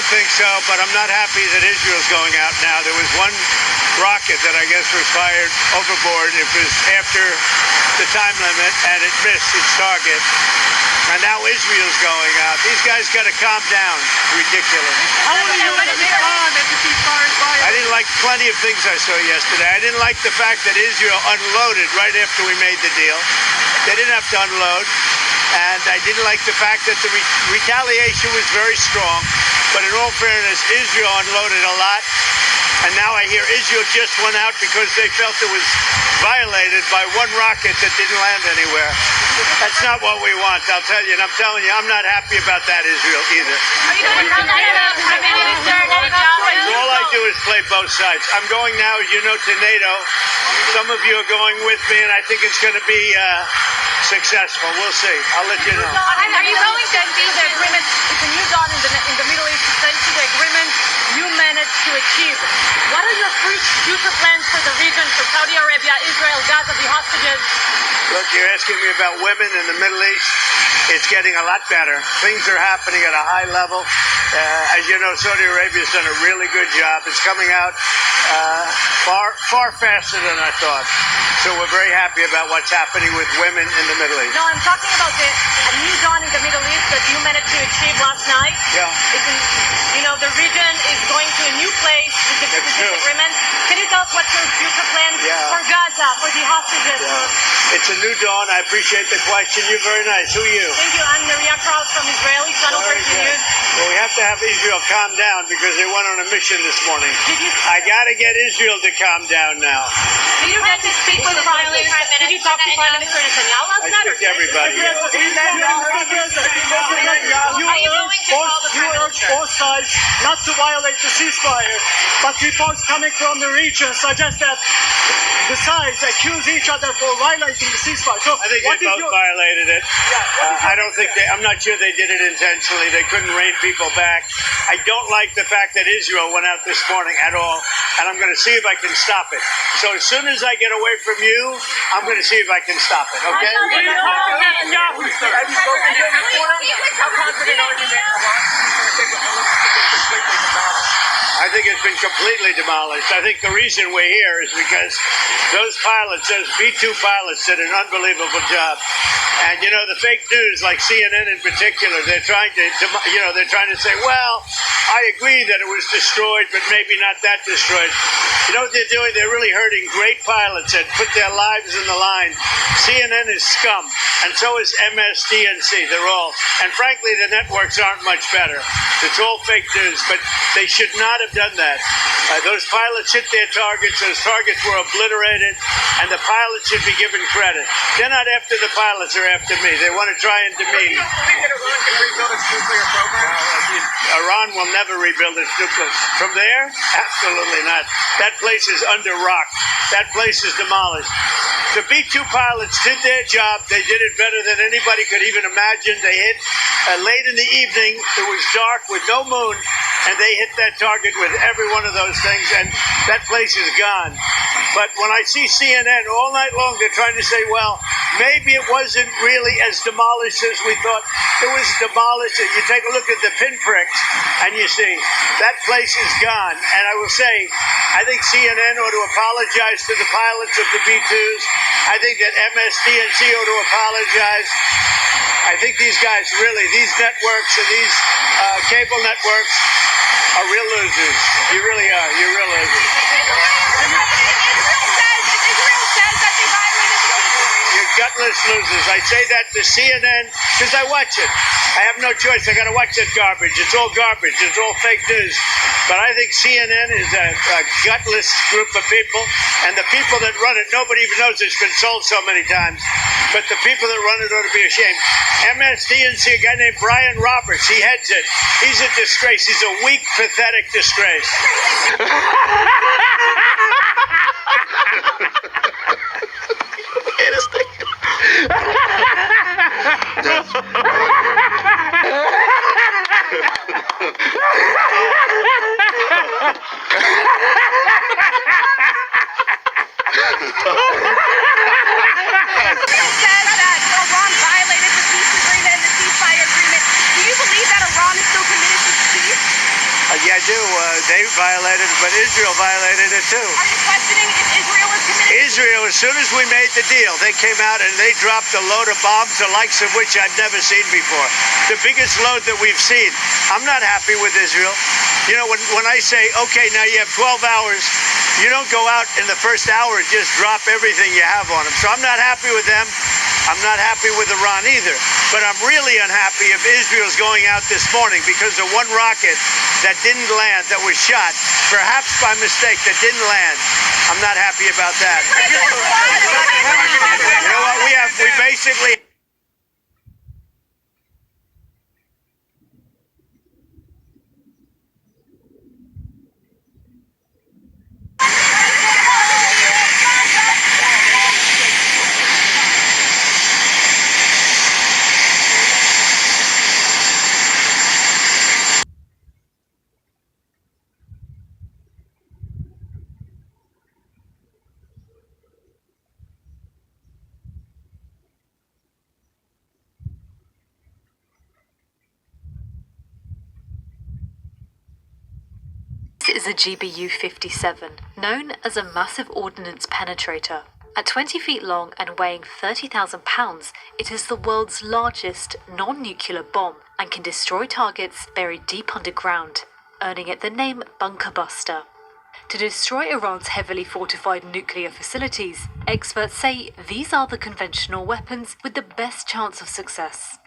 don't think so, but I'm not happy that Israel's going out now. There was one rocket that I guess was fired overboard. It was after the time limit, and it missed its target. And now Israel's going out. These guys got to calm down. Ridiculous. How will you respond if the ceasefire is violated? I didn't like plenty of things I saw yesterday. I didn't like the fact that Israel unloaded right after we made the deal. They didn't have to unload. And I didn't like the fact that the retaliation was very strong. But in all fairness, Israel unloaded a lot. And now I hear Israel just went out because they felt it was violated by one rocket that didn't land anywhere. That's not what we want, I'll tell you. And I'm telling you, I'm not happy about that, Israel, either. Are you going to come back to Prime Minister Netanyahu? All I do is play both sides. I'm going now, as you know, to NATO. Some of you are going with me, and I think it's going to be successful. We'll see. I'll let you know. Are you going to be the agreement? It's a new dawn in the Middle East. Thanks to the agreement you managed to achieve. What are your future plans for the region, for Saudi Arabia, Israel, Gaza, the hostages? Look, you're asking me about women in the Middle East. It's getting a lot better. Things are happening at a high level. As you know, Saudi Arabia's done a really good job. It's coming out far faster than I thought. So we're very happy about what's happening with women in the Middle East. No, I'm talking about a new dawn in the Middle East that you managed to achieve last night. Yeah. The region is going to a new place with this agreement. Can you tell us what's your future plans for Gaza, for the hostages? Yeah. It's a new dawn. I appreciate the question. You're very nice. Who are you? Thank you. I'm Maria Krause from Israeli Channel Breaking News. Well, we have to have Israel calm down because they went on a mission this morning. I got to get Israel to calm down now. Did you get to speak with the Prime Minister? Did you talk to Prime Minister Netanyahu last night? I spoke to everybody. Are you going to call the Prime Minister? Both sides not to violate the ceasefire, but reports coming from the region suggest that the sides accuse each other for violating the ceasefire. So I think they both violated it. I don't think I'm not sure they did it intentionally. They couldn't rein people back. I don't like the fact that Israel went out this morning at all, and I'm going to see if I can stop it. So as soon as I get away from you, I'm going to see if I can stop it, okay? Have you spoken to Netanyahu, sir? Have you spoken to him this morning? How confident are you that Iran is going to take completely demolished? I think it's been completely demolished. I think the reason we're here is because those pilots, those B-2 pilots, did an unbelievable job. And the fake news, like CNN in particular, they're trying to say, well, I agree that it was destroyed, but maybe not that destroyed. You know what they're doing? They're really hurting great pilots that put their lives in the line. CNN is scum, and so is MSDNC. They're all, and frankly, the networks aren't much better. It's all fake news, but they should not have done that. Those pilots hit their targets. Those targets were obliterated, and the pilots should be given credit. They're not after the pilots, they're after me. They want to try and demean. Do you think that Iran can rebuild its nuclear program? Iran will never rebuild its nuclear. From there? Absolutely not. That place is under rock. That place is demolished. The B-2 pilots did their job. They did it better than anybody could even imagine. They hit late in the evening. It was dark with no moon, and they hit that target with every one of those things, and that place is gone. But when I see CNN all night long, they're trying to say, well, maybe it wasn't really as demolished as we thought. It was demolished. You take a look at the pinpricks, and you see that place is gone. And I will say, I think CNN ought to apologize to the pilots of the B-2s. I think that MSDNC ought to apologize. I think these guys really, these networks and these cable networks are real losers. You really are. You're real losers. Israel says that they violated the ceasefire. You're gutless losers. I say that to CNN because I watch it. I have no choice. I got to watch that garbage. It's all garbage. It's all fake news. But I think CNN is a gutless group of people, and the people that run it, nobody even knows it's been sold so many times. But the people that run it ought to be ashamed. MSDNC, a guy named Brian Roberts, he heads it. He's a disgrace. He's a weak, pathetic disgrace. Yeah, I do. They violated it, but Israel violated it too. Are you questioning if Israel was committed? Israel, as soon as we made the deal, they came out and they dropped a load of bombs, the likes of which I'd never seen before. The biggest load that we've seen. I'm not happy with Israel. You know, when I say, okay, now you have 12 hours, you don't go out in the first hour and just drop everything you have on them. So I'm not happy with them. I'm not happy with Iran either. But I'm really unhappy if Israel's going out this morning because of one rocket that didn't land, that was shot, perhaps by mistake, that didn't land. I'm not happy about that. You know what? We basically... This is a GBU-57, known as a massive ordnance penetrator. At 20 feet long and weighing 30,000 pounds, it is the world's largest non-nuclear bomb and can destroy targets buried deep underground, earning it the name Bunker Buster. To destroy Iran's heavily fortified nuclear facilities, experts say these are the conventional weapons with the best chance of success.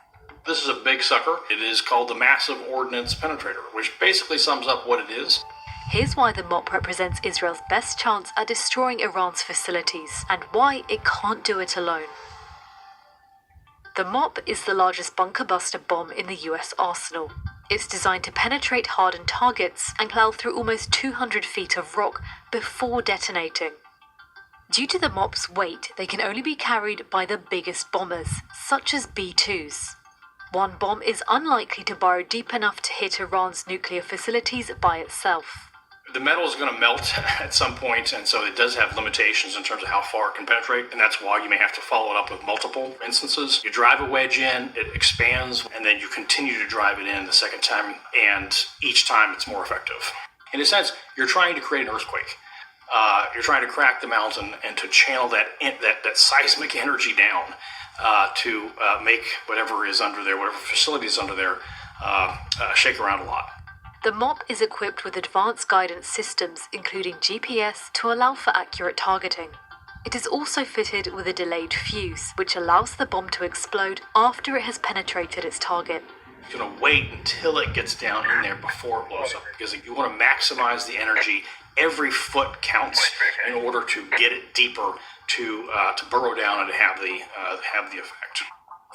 This is a big sucker. It is called the Massive Ordnance Penetrator, which basically sums up what it is. Here's why the MOP represents Israel's best chance at destroying Iran's facilities, and why it can't do it alone. The MOP is the largest bunker buster bomb in the US arsenal. It's designed to penetrate hardened targets and plow through almost 200 feet of rock before detonating. Due to the MOP's weight, they can only be carried by the biggest bombers, such as B-2s. One bomb is unlikely to burrow deep enough to hit Iran's nuclear facilities by itself. The metal is going to melt at some point, and so it does have limitations in terms of how far it can penetrate, and that's why you may have to follow it up with multiple instances. You drive a wedge in, it expands, and then you continue to drive it in the second time, and each time it's more effective. In a sense, you're trying to create an earthquake. You're trying to crack the mountain and to channel that seismic energy down to make whatever is under there, whatever facility is under there, shake around a lot. The MOP is equipped with advanced guidance systems, including GPS, to allow for accurate targeting. It is also fitted with a delayed fuse, which allows the bomb to explode after it has penetrated its target. You're going to wait until it gets down in there before it blows up, because if you want to maximize the energy, every foot counts in order to get it deeper to burrow down and to have the effect.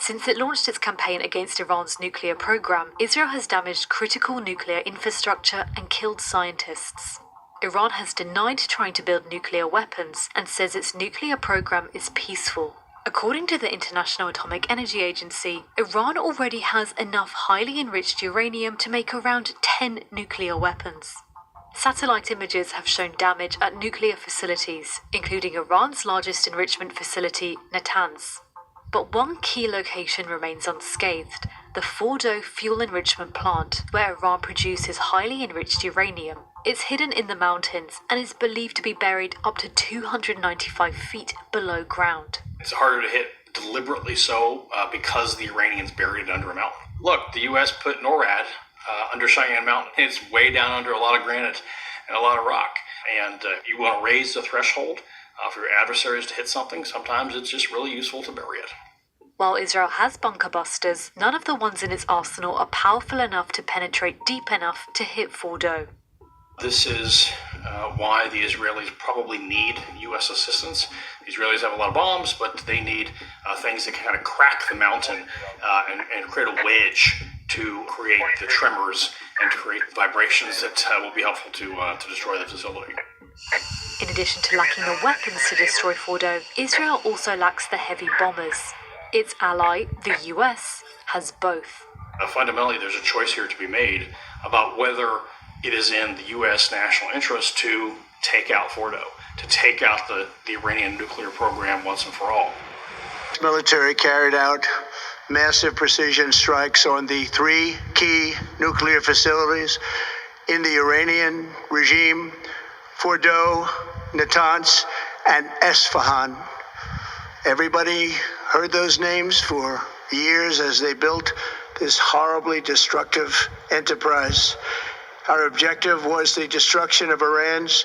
Since it launched its campaign against Iran's nuclear program, Israel has damaged critical nuclear infrastructure and killed scientists. Iran has denied trying to build nuclear weapons and says its nuclear program is peaceful. According to the International Atomic Energy Agency, Iran already has enough highly enriched uranium to make around 10 nuclear weapons. Satellite images have shown damage at nuclear facilities, including Iran's largest enrichment facility, Natanz. But one key location remains unscathed, the Fordo fuel enrichment plant, where Iran produces highly enriched uranium. It's hidden in the mountains and is believed to be buried up to 295 feet below ground. It's harder to hit deliberately so because the Iranians buried it under a mountain. Look, the U.S. put NORAD under Cheyenne Mountain. It's way down under a lot of granite and a lot of rock. And you want to raise the threshold for your adversaries to hit something. Sometimes it's just really useful to bury it. While Israel has bunker busters, none of the ones in its arsenal are powerful enough to penetrate deep enough to hit Fordo. This is why the Israelis probably need U.S. assistance. The Israelis have a lot of bombs, but they need things that can kind of crack the mountain and create a wedge to create the tremors and to create vibrations that will be helpful to destroy the facility. In addition to lacking the weapons to destroy Fordo, Israel also lacks the heavy bombers. Its ally, the US, has both. Fundamentally, there's a choice here to be made about whether it is in the U.S. national interest to take out Fordo, to take out the Iranian nuclear program once and for all. Military carried out massive precision strikes on the 3 key nuclear facilities in the Iranian regime, Fordow, Natanz, and Esfahan. Everybody heard those names for years as they built this horribly destructive enterprise. Our objective was the destruction of Iran's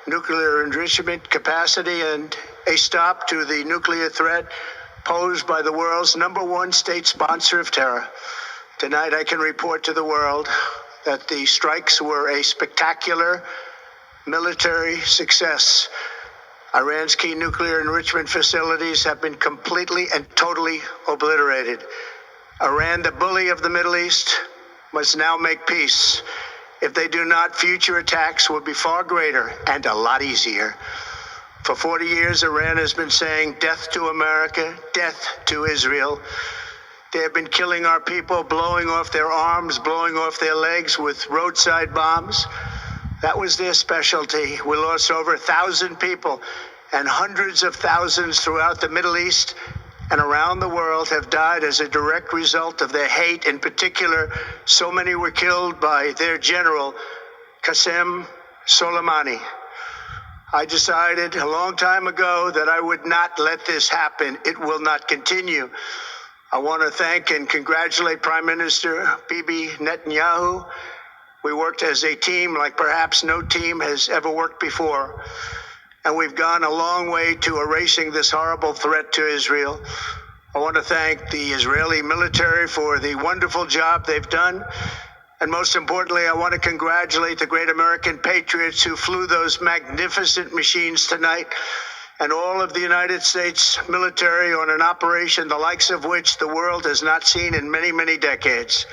nuclear enrichment capacity and a stop to the nuclear threat posed by the world's #1 state sponsor of terror. Tonight, I can report to the world that the strikes were a spectacular military success. Iran's key nuclear enrichment facilities have been completely and totally obliterated. Iran, the bully of the Middle East, must now make peace. If they do not, future attacks will be far greater and a lot easier. For 40 years, Iran has been saying death to America, death to Israel. They have been killing our people, blowing off their arms, blowing off their legs with roadside bombs. That was their specialty. We lost over 1,000 people, and hundreds of thousands throughout the Middle East and around the world have died as a direct result of their hate. In particular, so many were killed by their general, Qasem Soleimani. I decided a long time ago that I would not let this happen. It will not continue. I want to thank and congratulate Prime Minister Bibi Netanyahu. We worked as a team like perhaps no team has ever worked before. And we've gone a long way to erasing this horrible threat to Israel. I want to thank the Israeli military for the wonderful job they've done. And most importantly, I want to congratulate the great American patriots who flew those magnificent machines tonight, and all of the United States military on an operation the likes of which the world has not seen in many, many decades.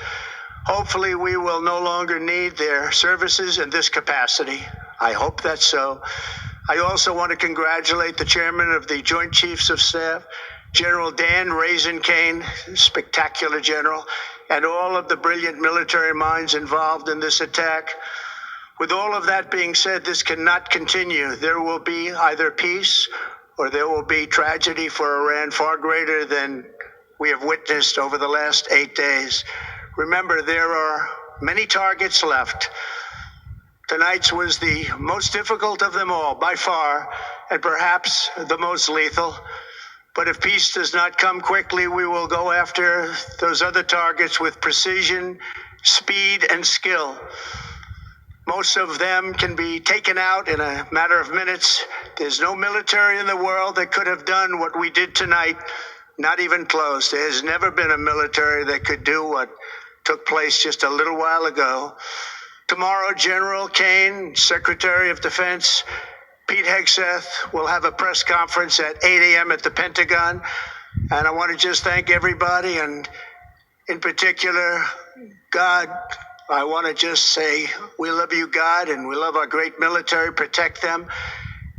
Hopefully, we will no longer need their services in this capacity. I hope that's so. I also want to congratulate the chairman of the Joint Chiefs of Staff, General Dan Raisin Kane, spectacular general, and all of the brilliant military minds involved in this attack. With all of that being said, this cannot continue. There will be either peace or there will be tragedy for Iran far greater than we have witnessed over the last 8 days. Remember, there are many targets left. Tonight's was the most difficult of them all, by far, and perhaps the most lethal. But if peace does not come quickly, we will go after those other targets with precision, speed, and skill. Most of them can be taken out in a matter of minutes. There's no military in the world that could have done what we did tonight, not even close. There has never been a military that could do what took place just a little while ago. Tomorrow, General Kane, Secretary of Defense, Pete Hegseth will have a press conference at 8 a.m. at the Pentagon. And I want to just thank everybody, and in particular, God. I want to just say we love you, God, and we love our great military. Protect them.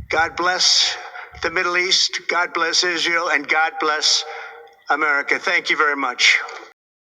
God bless the Middle East. God bless Israel, and God bless America. Thank you very much.